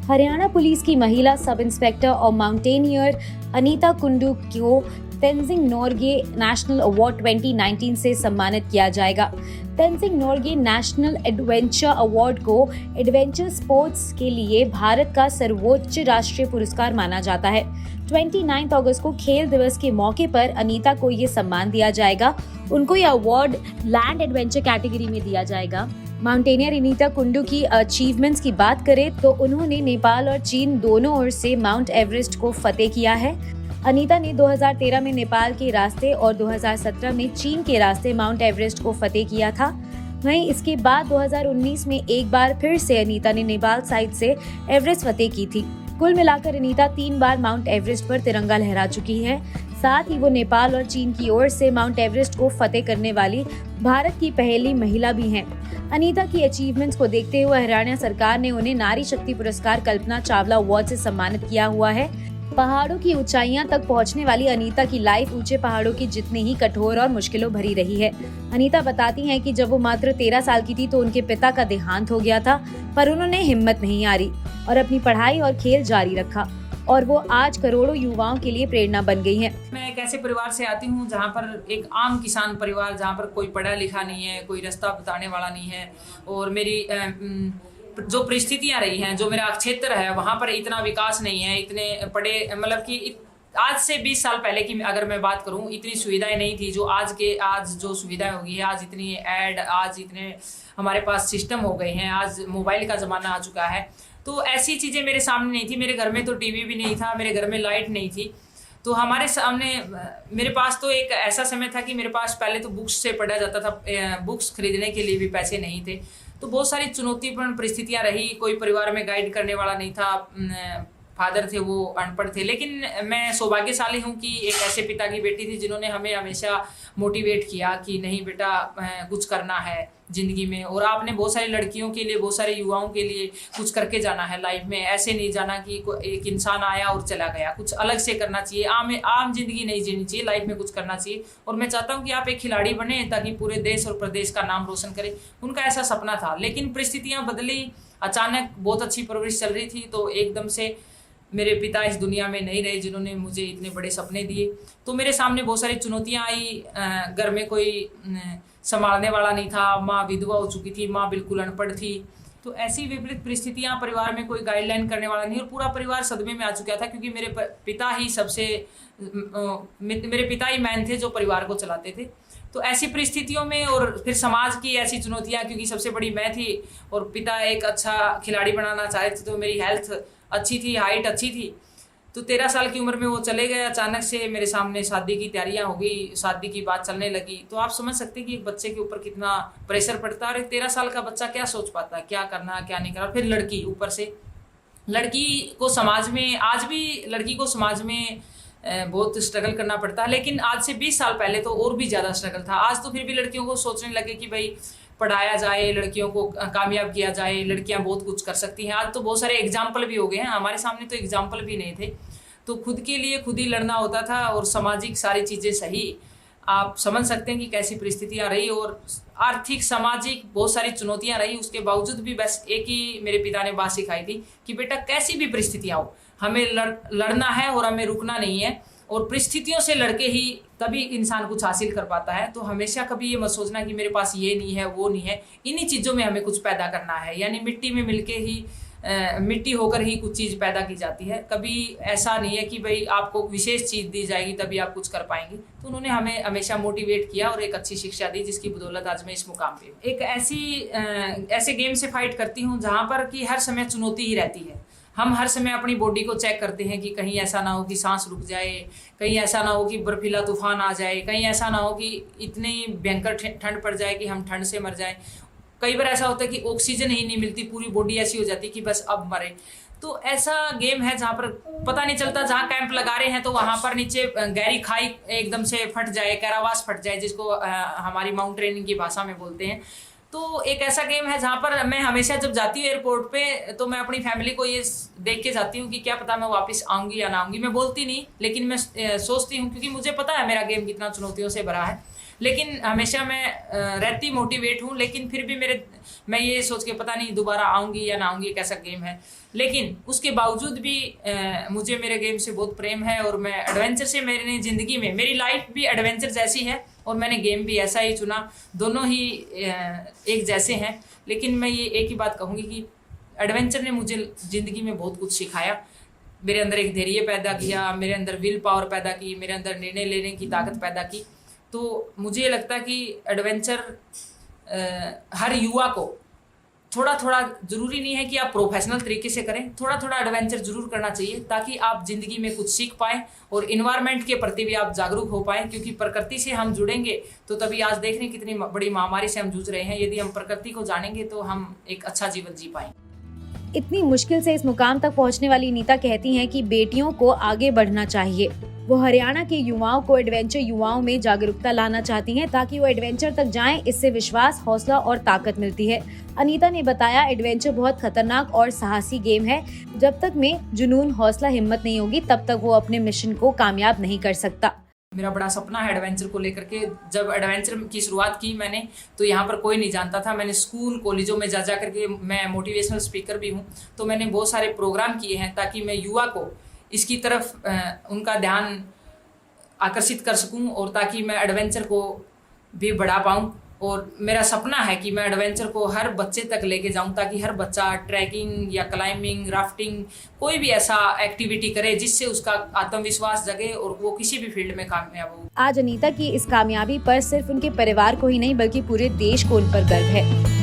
Haryana police की महिला sub inspector और माउंटेनियर अनीता कुंडू को तेंजिंग नोर्गे नेशनल अवार्ड 2019 से सम्मानित किया जाएगा। Tenzing Norgay national adventure award को एडवेंचर स्पोर्ट्स के लिए भारत का सर्वोच्च राष्ट्रीय पुरस्कार माना जाता है। 29 अगस्त को खेल दिवस के मौके पर अनीता को ये सम्मान दिया जाएगा। उनको यह अवार्ड लैंड एडवेंचर कैटेगरी में दिया जाएगा। माउंटेनियर अनीता कुंडू की अचीवमेंट्स की बात करें तो उन्होंने नेपाल और चीन दोनों ओर से माउंट एवरेस्ट को फतेह किया है। अनीता ने 2013 में नेपाल के रास्ते और 2017 में चीन के रास्ते माउंट एवरेस्ट को फतेह किया था। वहीं इसके बाद 2019 में एक बार फिर से अनीता ने नेपाल साइड से एवरेस्ट फतेह की थी। कुल मिलाकर अनीता 3 बार माउंट एवरेस्ट पर तिरंगा लहरा चुकी है। साथ ही वो नेपाल और चीन की ओर से माउंट एवरेस्ट को फतेह करने वाली भारत की पहली महिला भी हैं। अनीता की अचीवमेंट्स को देखते हुए हरियाणा सरकार ने उन्हें नारी शक्ति पुरस्कार कल्पना चावला अवार्ड से सम्मानित किया हुआ है। पहाड़ों की ऊंचाइयां तक पहुंचने वाली अनीता की लाइफ ऊंचे पहाड़ों की जितनी ही कठोर और मुश्किलों भरी रही है। अनीता बताती हैं कि जब वो मात्र 13 साल की थी तो उनके पिता का देहांत हो गया था, पर उन्होंने हिम्मत नहीं हारी और अपनी पढ़ाई और खेल जारी रखा और वो आज करोड़ों युवाओं के लिए प्रेरणा बन गई हैं। मैं एक ऐसे परिवार से आती हूँ जहाँ पर एक आम किसान परिवार, जहाँ पर कोई पढ़ा लिखा नहीं है, कोई रास्ता बताने वाला नहीं है और मेरी जो परिस्थितियाँ रही हैं, जो मेरा क्षेत्र है वहाँ पर इतना विकास नहीं है, इतने पढ़े मतलब कि आज से 20 साल पहले की अगर मैं बात करूँ इतनी सुविधाएं नहीं थी जो आज जो सुविधाएं होगी है। आज इतनी ऐड, आज इतने हमारे पास सिस्टम हो गए हैं, आज मोबाइल का ज़माना आ चुका है। तो ऐसी चीज़ें मेरे सामने नहीं थी। मेरे घर में तो टीवी भी नहीं था, मेरे घर में लाइट नहीं थी। तो हमारे सामने मेरे पास तो एक ऐसा समय था कि मेरे पास पहले तो बुक्स से पढ़ा जाता था, बुक्स खरीदने के लिए भी पैसे नहीं थे। तो बहुत सारी चुनौतीपूर्ण परिस्थितियां रही। कोई परिवार में गाइड करने वाला नहीं था, फादर थे वो अनपढ़ थे। लेकिन मैं सौभाग्यशाली हूँ कि एक ऐसे पिता की बेटी थी जिन्होंने हमें हमेशा मोटिवेट किया कि नहीं बेटा कुछ करना है ज़िंदगी में, और आपने बहुत सारी लड़कियों के लिए, बहुत सारे युवाओं के लिए कुछ करके जाना है लाइफ में। ऐसे नहीं जाना कि एक इंसान आया और चला गया, कुछ अलग से करना चाहिए। आम जिंदगी नहीं जीनी चाहिए, लाइफ में कुछ करना चाहिए। और मैं चाहता हूँ कि आप एक खिलाड़ी बने ताकि पूरे देश और प्रदेश का नाम रोशन करें। उनका ऐसा सपना था, लेकिन परिस्थितियाँ बदली। अचानक बहुत अच्छी परवरिश चल रही थी तो एकदम से मेरे पिता इस दुनिया में नहीं रहे जिन्होंने मुझे इतने बड़े सपने दिए। तो मेरे सामने बहुत सारी चुनौतियाँ आई। घर में कोई संभालने वाला नहीं था, माँ विधवा हो चुकी थी, माँ बिल्कुल अनपढ़ थी। तो ऐसी विपरीत परिस्थितियाँ, परिवार में कोई गाइडलाइन करने वाला नहीं और पूरा परिवार सदमे में आ चुका था क्योंकि मेरे पिता ही मैन थे जो परिवार को चलाते थे। तो ऐसी परिस्थितियों में और फिर समाज की ऐसी चुनौतियाँ, क्योंकि सबसे बड़ी मैं थी और पिता एक अच्छा खिलाड़ी बनाना चाहे थे, तो मेरी हेल्थ अच्छी थी, हाइट अच्छी थी। तो 13 साल की उम्र में वो चले गए। अचानक से मेरे सामने शादी की तैयारियां हो गई, शादी की बात चलने लगी। तो आप समझ सकते हैं कि एक बच्चे के ऊपर कितना प्रेशर पड़ता है और एक 13 साल का बच्चा क्या सोच पाता है, क्या करना क्या नहीं करना। फिर लड़की, ऊपर से लड़की को समाज में, आज भी लड़की को समाज में बहुत स्ट्रगल करना पड़ता है, लेकिन आज से 20 साल पहले तो और भी ज़्यादा स्ट्रगल था। आज तो फिर भी लड़कियों को सोचने लगे कि भाई पढ़ाया जाए, लड़कियों को कामयाब किया जाए, लड़कियां बहुत कुछ कर सकती हैं। आज तो बहुत सारे एग्जाम्पल भी हो गए हैं, हमारे सामने तो एग्जाम्पल भी नहीं थे। तो खुद के लिए खुद ही लड़ना होता था और सामाजिक सारी चीज़ें सही। आप समझ सकते हैं कि कैसी परिस्थितियां रही और आर्थिक सामाजिक बहुत सारी चुनौतियां रही। उसके बावजूद भी बस एक ही मेरे पिता ने बात सिखाई थी कि बेटा कैसी भी परिस्थितियां हो, हमें लड़ना है और हमें रुकना नहीं है। और परिस्थितियों से लड़के ही तभी इंसान कुछ हासिल कर पाता है। तो हमेशा कभी ये मत सोचना कि मेरे पास ये नहीं है, वो नहीं है। इन्हीं चीज़ों में हमें कुछ पैदा करना है, यानी मिट्टी में मिलके ही मिट्टी होकर ही कुछ चीज़ पैदा की जाती है। कभी ऐसा नहीं है कि भाई आपको विशेष चीज़ दी जाएगी तभी आप कुछ कर पाएंगे। तो उन्होंने हमें हमेशा मोटिवेट किया और एक अच्छी शिक्षा दी जिसकी बदौलत आज मैं इस मुकाम पे हूँ। एक ऐसे गेम से फाइट करती हूँ जहाँ पर कि हर समय चुनौती ही रहती है। हम हर समय अपनी बॉडी को चेक करते हैं कि कहीं ऐसा ना हो कि सांस रुक जाए, कहीं ऐसा ना हो कि बर्फीला तूफान आ जाए, कहीं ऐसा ना हो कि इतनी भयंकर ठंड पड़ जाए कि हम ठंड से मर जाए। कई बार ऐसा होता है कि ऑक्सीजन ही नहीं मिलती, पूरी बॉडी ऐसी हो जाती है कि बस अब मरे। तो ऐसा गेम है जहाँ पर पता नहीं चलता, जहाँ कैंप लगा रहे हैं तो वहाँ पर नीचे गहरी खाई एकदम से फट जाए, कैरावास फट जाए, जिसको हमारी माउंट ट्रेनिंग की भाषा में बोलते हैं। तो एक ऐसा गेम है जहाँ पर मैं हमेशा जब जाती हूँ एयरपोर्ट पे तो मैं अपनी फैमिली को ये देख के जाती हूँ कि क्या पता मैं वापस आऊँगी या ना आऊँगी। मैं बोलती नहीं, लेकिन मैं सोचती हूँ क्योंकि मुझे पता है मेरा गेम कितना चुनौतियों से भरा है। लेकिन हमेशा मैं रहती मोटिवेट हूँ, लेकिन फिर भी मैं ये सोच के पता नहीं दोबारा आऊँगी या ना आऊँगी, एक ऐसा गेम है। लेकिन उसके बावजूद भी मुझे मेरे गेम से बहुत प्रेम है और मैं एडवेंचर से मेरी ज़िंदगी में, मेरी लाइफ भी एडवेंचर जैसी है और मैंने गेम भी ऐसा ही चुना, दोनों ही एक जैसे हैं। लेकिन मैं ये एक ही बात कहूँगी कि एडवेंचर ने मुझे ज़िंदगी में बहुत कुछ सिखाया, मेरे अंदर एक धैर्य पैदा किया, मेरे अंदर विल पावर पैदा की, मेरे अंदर निर्णय लेने की ताकत पैदा की। तो मुझे लगता है कि एडवेंचर हर युवा को थोड़ा थोड़ा, ज़रूरी नहीं है कि आप प्रोफेशनल तरीके से करें, थोड़ा थोड़ा एडवेंचर ज़रूर करना चाहिए ताकि आप ज़िंदगी में कुछ सीख पाएँ और इन्वायरमेंट के प्रति भी आप जागरूक हो पाएँ, क्योंकि प्रकृति से हम जुड़ेंगे तो तभी आज देख रहे हैं कितनी बड़ी महामारी से हम जूझ रहे हैं। यदि हम प्रकृति को जानेंगे तो हम एक अच्छा जीवन जी पाएँ। इतनी मुश्किल से इस मुकाम तक पहुंचने वाली अनीता कहती हैं कि बेटियों को आगे बढ़ना चाहिए। वो हरियाणा के युवाओं को एडवेंचर युवाओं में जागरूकता लाना चाहती हैं ताकि वो एडवेंचर तक जाएं, इससे विश्वास, हौसला और ताकत मिलती है। अनीता ने बताया, एडवेंचर बहुत खतरनाक और साहसी गेम है। जब तक में जुनून, हौसला, हिम्मत नहीं होगी तब तक वो अपने मिशन को कामयाब नहीं कर सकता। मेरा बड़ा सपना है एडवेंचर को लेकर के। जब एडवेंचर की शुरुआत की मैंने, तो यहाँ पर कोई नहीं जानता था। मैंने स्कूल कॉलेजों में जा करके, मैं मोटिवेशनल स्पीकर भी हूँ, तो मैंने बहुत सारे प्रोग्राम किए हैं ताकि मैं युवा को इसकी तरफ उनका ध्यान आकर्षित कर सकूँ और ताकि मैं एडवेंचर को भी बढ़ा पाऊँ। और मेरा सपना है कि मैं एडवेंचर को हर बच्चे तक लेके जाऊं ताकि हर बच्चा ट्रैकिंग या क्लाइंबिंग, राफ्टिंग, कोई भी ऐसा एक्टिविटी करे जिससे उसका आत्मविश्वास जगे और वो किसी भी फील्ड में कामयाब हो। आज अनीता की इस कामयाबी पर सिर्फ उनके परिवार को ही नहीं बल्कि पूरे देश को उन पर गर्व है।